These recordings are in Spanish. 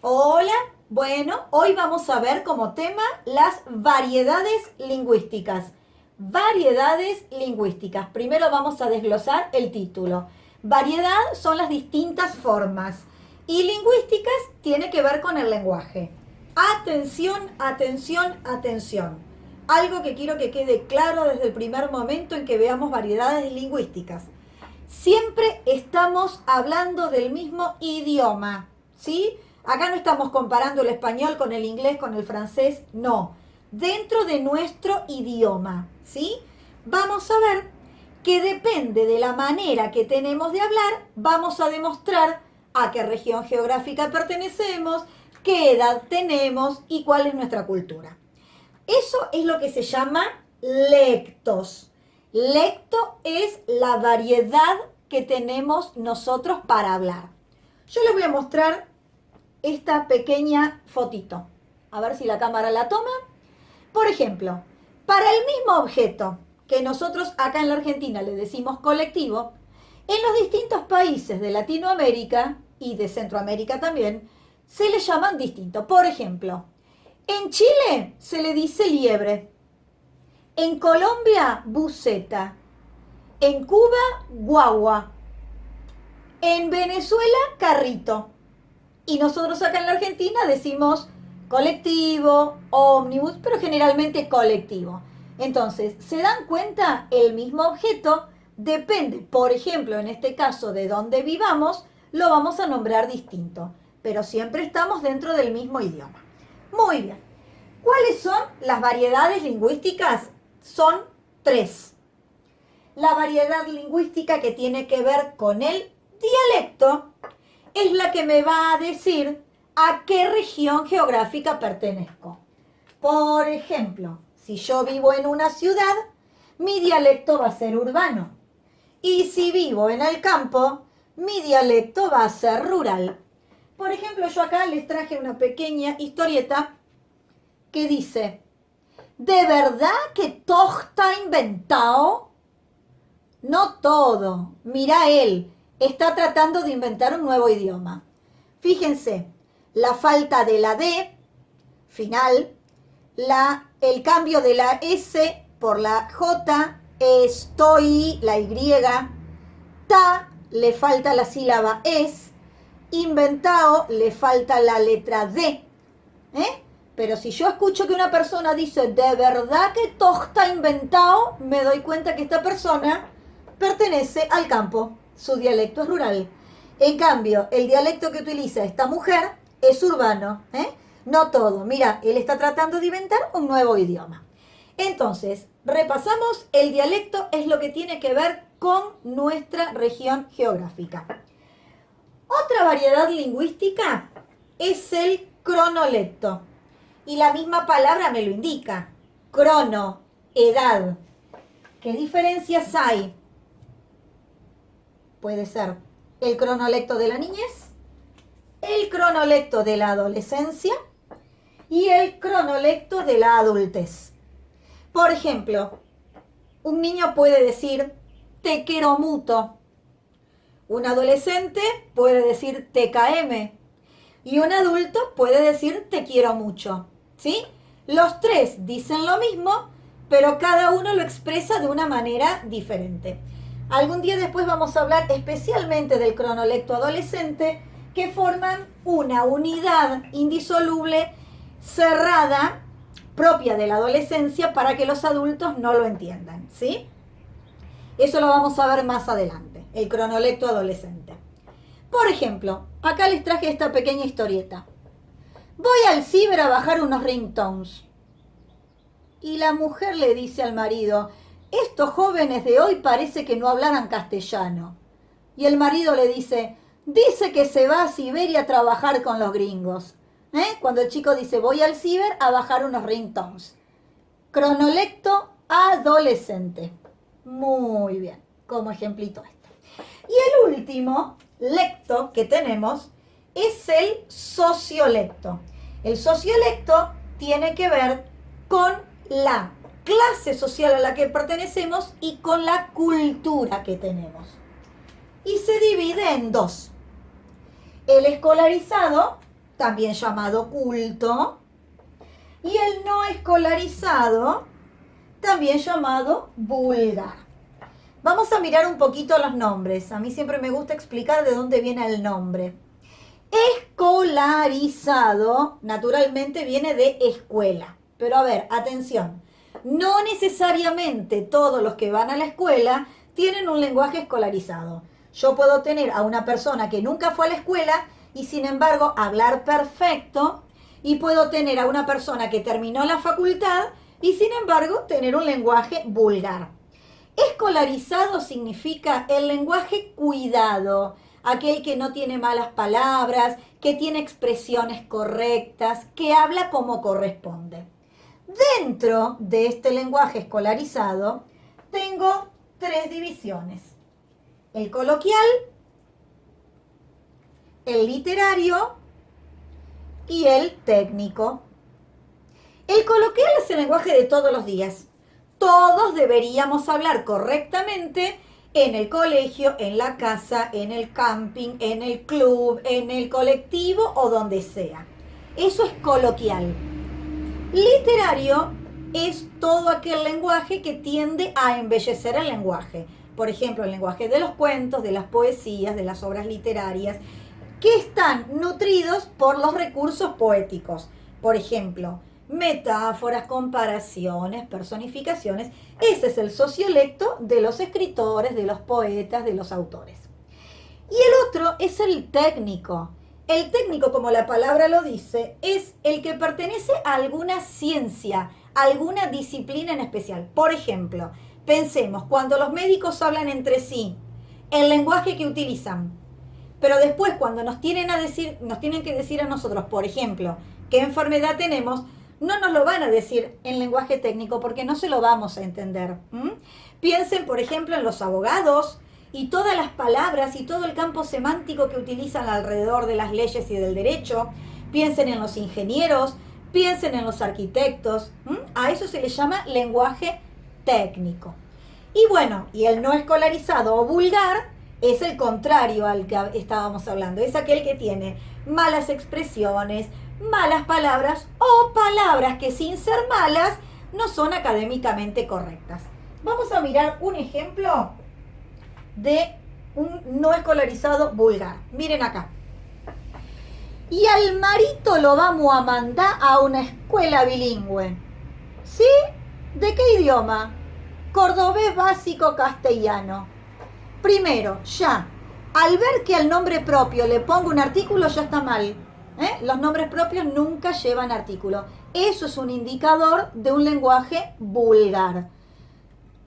Hola, bueno, hoy vamos a ver como tema las variedades lingüísticas. Variedades lingüísticas. Primero vamos a desglosar el título. Variedad son las distintas formas y lingüísticas tiene que ver con el lenguaje. Atención, atención, atención. Algo que quiero que quede claro desde el primer momento en que veamos variedades lingüísticas. Siempre estamos hablando del mismo idioma, ¿sí? Acá no estamos comparando el español con el inglés, con el francés, no. Dentro de nuestro idioma, ¿sí? Vamos a ver que depende de la manera que tenemos de hablar, vamos a demostrar a qué región geográfica pertenecemos, qué edad tenemos y cuál es nuestra cultura. Eso es lo que se llama lectos. Lecto es la variedad que tenemos nosotros para hablar. Yo les voy a mostrar esta pequeña fotito. A ver si la cámara la toma. Por ejemplo, para el mismo objeto que nosotros acá en la Argentina le decimos colectivo, en los distintos países de Latinoamérica y de Centroamérica también, se le llaman distinto. Por ejemplo, en Chile se le dice liebre, en Colombia buceta, en Cuba guagua, en Venezuela carrito. Y nosotros acá en la Argentina decimos colectivo, ómnibus, pero generalmente colectivo. Entonces, ¿se dan cuenta? El mismo objeto depende, por ejemplo, en este caso de dónde vivamos, lo vamos a nombrar distinto, pero siempre estamos dentro del mismo idioma. Muy bien. ¿Cuáles son las variedades lingüísticas? Son 3. La variedad lingüística que tiene que ver con el dialecto es la que me va a decir a qué región geográfica pertenezco. Por ejemplo, si yo vivo en una ciudad, mi dialecto va a ser urbano. Y si vivo en el campo, mi dialecto va a ser rural. Por ejemplo, yo acá les traje una pequeña historieta que dice: ¿de verdad que todo está inventado? No todo. Mira él. Está tratando de inventar un nuevo idioma. Fíjense, la falta de la D final, el cambio de la S por la J, estoy, la Y, ta, le falta la sílaba es, inventado, le falta la letra D. Pero si yo escucho que una persona dice, ¿de verdad que todo está inventado? Me doy cuenta que esta persona pertenece al campo. Su dialecto es rural. En cambio, el dialecto que utiliza esta mujer es urbano. No todo. Mira, él está tratando de inventar un nuevo idioma. Entonces, repasamos, el dialecto es lo que tiene que ver con nuestra región geográfica. Otra variedad lingüística es el cronolecto. Y la misma palabra me lo indica. Crono, edad. ¿Qué diferencias hay? Puede ser el cronolecto de la niñez, el cronolecto de la adolescencia y el cronolecto de la adultez. Por ejemplo, un niño puede decir te quiero mucho. Un adolescente puede decir TKM. Y un adulto puede decir te quiero mucho. ¿Sí? Los tres dicen lo mismo, pero cada uno lo expresa de una manera diferente. Algún día después vamos a hablar especialmente del cronolecto adolescente, que forman una unidad indisoluble, cerrada, propia de la adolescencia, para que los adultos no lo entiendan, ¿sí? Eso lo vamos a ver más adelante, el cronolecto adolescente. Por ejemplo, acá les traje esta pequeña historieta. Voy al ciber a bajar unos ringtones. Y la mujer le dice al marido, estos jóvenes de hoy parece que no hablaran castellano. Y el marido le dice que se va a Siberia a trabajar con los gringos. Cuando el chico dice, voy al ciber a bajar unos ringtones. Cronolecto adolescente. Muy bien, como ejemplito esto. Y el último lecto que tenemos es el sociolecto. El sociolecto tiene que ver con la clase social a la que pertenecemos y con la cultura que tenemos. Y se divide en 2. El escolarizado también llamado culto, y el no escolarizado, también llamado vulgar. Vamos a mirar un poquito los nombres. A mí siempre me gusta explicar de dónde viene el nombre. Escolarizado, naturalmente viene de escuela. Pero a ver, atención. No necesariamente todos los que van a la escuela tienen un lenguaje escolarizado. Yo puedo tener a una persona que nunca fue a la escuela y sin embargo hablar perfecto, y puedo tener a una persona que terminó la facultad y sin embargo tener un lenguaje vulgar. Escolarizado significa el lenguaje cuidado, aquel que no tiene malas palabras, que tiene expresiones correctas, que habla como corresponde. Dentro de este lenguaje escolarizado tengo 3 divisiones: el coloquial, el literario y el técnico. El coloquial es el lenguaje de todos los días. Todos deberíamos hablar correctamente en el colegio, en la casa, en el camping, en el club, en el colectivo o donde sea. Eso es coloquial. Literario es todo aquel lenguaje que tiende a embellecer el lenguaje. Por ejemplo, el lenguaje de los cuentos, de las poesías, de las obras literarias, que están nutridos por los recursos poéticos. Por ejemplo, metáforas, comparaciones, personificaciones. Ese es el sociolecto de los escritores, de los poetas, de los autores. Y el otro es el técnico. El técnico, como la palabra lo dice, es el que pertenece a alguna ciencia, a alguna disciplina en especial. Por ejemplo, pensemos, cuando los médicos hablan entre sí, el lenguaje que utilizan. Pero después, cuando nos tienen que decir a nosotros, por ejemplo, qué enfermedad tenemos, no nos lo van a decir en lenguaje técnico porque no se lo vamos a entender. Piensen, por ejemplo, en los abogados y todas las palabras y todo el campo semántico que utilizan alrededor de las leyes y del derecho. Piensen en los ingenieros, piensen en los arquitectos. A eso se le llama lenguaje técnico. Y bueno, y el no escolarizado o vulgar es el contrario al que estábamos hablando. Es aquel que tiene malas expresiones, malas palabras o palabras que sin ser malas no son académicamente correctas. Vamos a mirar un ejemplo de un no escolarizado vulgar. Miren acá. Y al marito lo vamos a mandar a una escuela bilingüe. ¿Sí? ¿De qué idioma? Cordobés básico castellano. Primero, ya, al ver que al nombre propio le pongo un artículo, ya está mal. Los nombres propios nunca llevan artículo. Eso es un indicador de un lenguaje vulgar.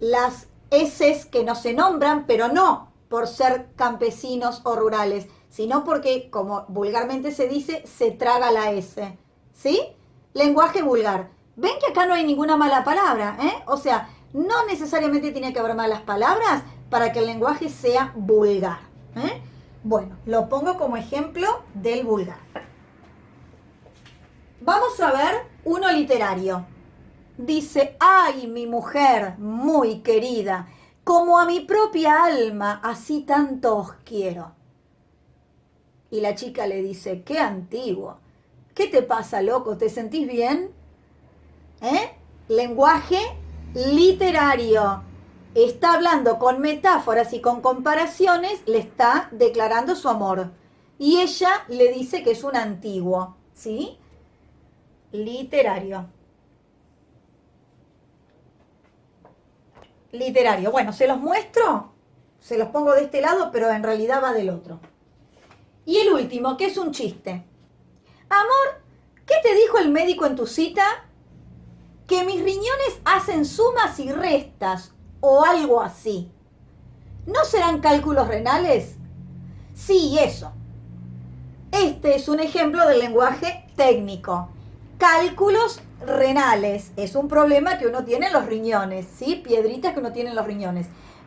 Las eses que no se nombran, pero no por ser campesinos o rurales, sino porque, como vulgarmente se dice, se traga la S. ¿Sí? Lenguaje vulgar. ¿Ven que acá no hay ninguna mala palabra? O sea, no necesariamente tiene que haber malas palabras para que el lenguaje sea vulgar. Bueno, lo pongo como ejemplo del vulgar. Vamos a ver uno literario. Dice, ay, mi mujer muy querida, como a mi propia alma, así tanto os quiero. Y la chica le dice, qué antiguo. ¿Qué te pasa, loco? ¿Te sentís bien? Lenguaje literario. Está hablando con metáforas y con comparaciones, le está declarando su amor. Y ella le dice que es un antiguo, ¿sí? Literario. Literario. Bueno, se los muestro, se los pongo de este lado, pero en realidad va del otro. Y el último, que es un chiste. Amor, ¿qué te dijo el médico en tu cita? Que mis riñones hacen sumas y restas o algo así. ¿No serán cálculos renales? Sí, eso. Este es un ejemplo del lenguaje técnico. Cálculos renales. Es un problema que uno tiene en los riñones, ¿sí? Piedritas que uno tiene en los riñones.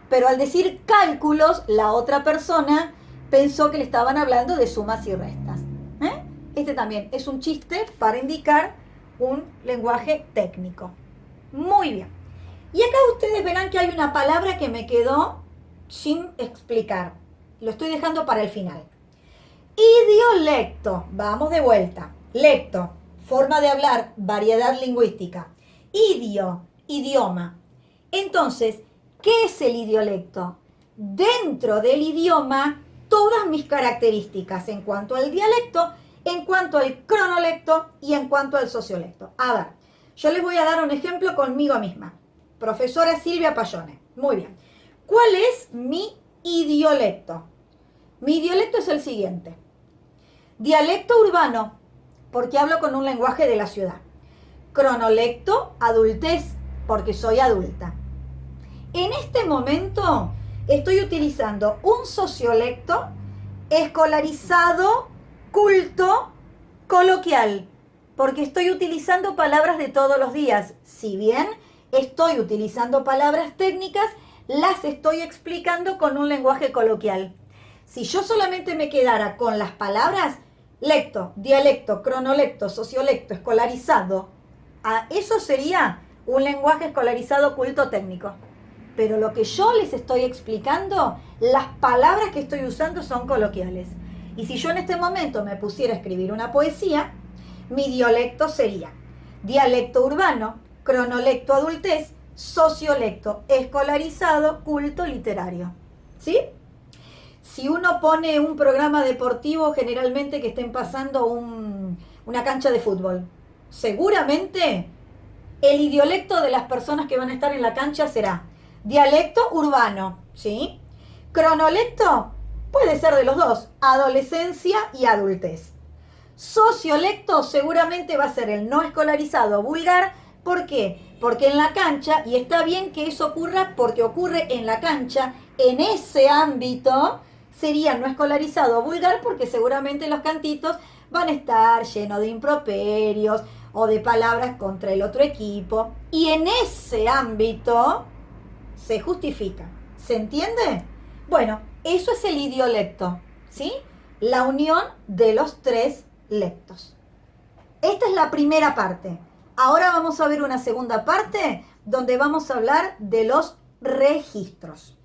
Pero al decir cálculos, la otra persona pensó que le estaban hablando de sumas y restas. Este también es un chiste para indicar un lenguaje técnico. Muy bien. Y acá ustedes verán que hay una palabra que me quedó sin explicar. Lo estoy dejando para el final. Idiolecto, vamos de vuelta. Lecto, forma de hablar, variedad lingüística. Idio, idioma. Entonces, ¿qué es el idiolecto? Dentro del idioma, todas mis características en cuanto al dialecto, en cuanto al cronolecto y en cuanto al sociolecto. A ver, yo les voy a dar un ejemplo conmigo misma. Profesora Silvia Payone. Muy bien. ¿Cuál es mi idiolecto? Mi idiolecto es el siguiente. Dialecto urbano, porque hablo con un lenguaje de la ciudad. Cronolecto, adultez, porque soy adulta. En este momento estoy utilizando un sociolecto escolarizado, culto, coloquial, porque estoy utilizando palabras de todos los días. Si bien estoy utilizando palabras técnicas, las estoy explicando con un lenguaje coloquial. Si yo solamente me quedara con las palabras lecto, dialecto, cronolecto, sociolecto, escolarizado, eso sería un lenguaje escolarizado culto técnico. Pero lo que yo les estoy explicando, las palabras que estoy usando son coloquiales. Y si yo en este momento me pusiera a escribir una poesía, mi dialecto sería dialecto urbano, cronolecto adultez, sociolecto escolarizado, culto literario. ¿Sí? Si uno pone un programa deportivo, generalmente que estén pasando una cancha de fútbol, seguramente el idiolecto de las personas que van a estar en la cancha será dialecto urbano, ¿sí? Cronolecto puede ser de los dos, adolescencia y adultez. Sociolecto seguramente va a ser el no escolarizado vulgar. ¿Por qué? Porque en la cancha, y está bien que eso ocurra porque ocurre en la cancha, en ese ámbito sería no escolarizado vulgar porque seguramente los cantitos van a estar llenos de improperios o de palabras contra el otro equipo. Y en ese ámbito se justifica. ¿Se entiende? Bueno, eso es el idiolecto, ¿sí? La unión de los tres lectos. Esta es la primera parte. Ahora vamos a ver una segunda parte donde vamos a hablar de los registros.